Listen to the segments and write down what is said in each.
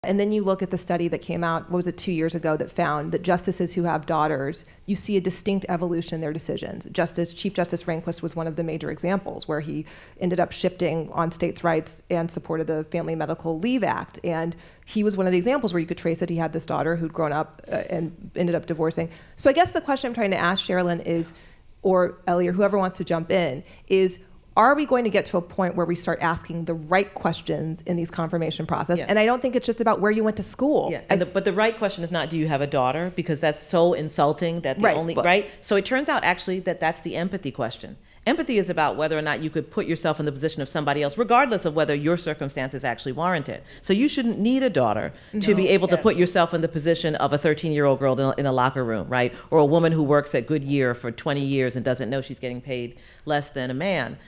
And then you look at the study that came out, what was it, 2 years ago, that found that justices who have daughters, you see a distinct evolution in their decisions. Chief Justice Rehnquist was one of the major examples where he ended up shifting on states' rights and supported the Family Medical Leave Act. And he was one of the examples where you could trace that he had this daughter who'd grown up and ended up divorcing. So I guess the question I'm trying to ask Sherilynn is, or Ellie, or whoever wants to jump in, is, are we going to get to a point where we start asking the right questions in these confirmation process? Yeah. And I don't think it's just about where you went to school. Yeah. But the right question is not, do you have a daughter? Because that's so insulting that right. So it turns out actually that's the empathy question. Empathy is about whether or not you could put yourself in the position of somebody else, regardless of whether your circumstances actually warrant it. So you shouldn't need a daughter to be able to put yourself in the position of a 13-year-old girl in a locker room, right? Or a woman who works at Goodyear for 20 years and doesn't know she's getting paid less than a man.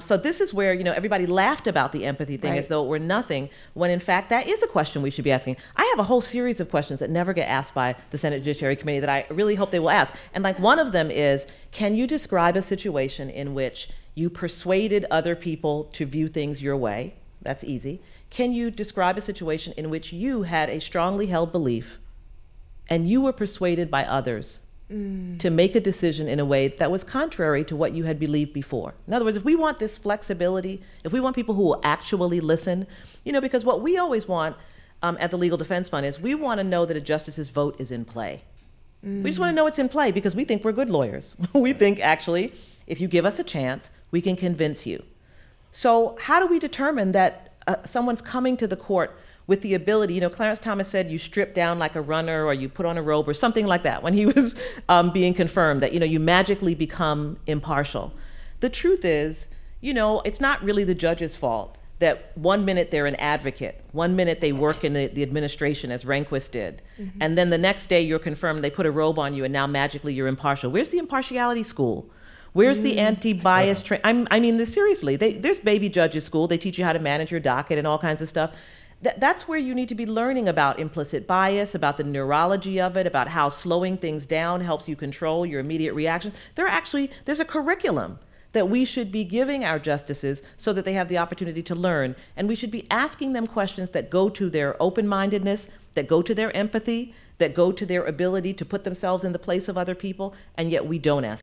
So this is where, everybody laughed about the empathy thing as though it were nothing, when in fact that is a question we should be asking. I have a whole series of questions that never get asked by the Senate Judiciary Committee that I really hope they will ask. And one of them is, can you describe a situation in which you persuaded other people to view things your way? That's easy. Can you describe a situation in which you had a strongly held belief and you were persuaded by others to make a decision in a way that was contrary to what you had believed before? In other words, if we want this flexibility, if we want people who will actually listen, because what we always want at the Legal Defense Fund is we want to know that a justice's vote is in play. We just want to know it's in play because we think we're good lawyers. We think, actually, if you give us a chance, we can convince you. So how do we determine that someone's coming to the court with the ability, Clarence Thomas said you strip down like a runner or you put on a robe or something like that when he was being confirmed, that, you magically become impartial. The truth is, it's not really the judge's fault that 1 minute they're an advocate, 1 minute they work in the administration as Rehnquist did, and then the next day you're confirmed, they put a robe on you and now magically you're impartial. Where's the impartiality school? Where's the anti-bias seriously, there's baby judges school. They teach you how to manage your docket and all kinds of stuff. That's where you need to be learning about implicit bias, about the neurology of it, about how slowing things down helps you control your immediate reactions. There's a curriculum that we should be giving our justices so that they have the opportunity to learn. And we should be asking them questions that go to their open-mindedness, that go to their empathy, that go to their ability to put themselves in the place of other people, and yet we don't ask.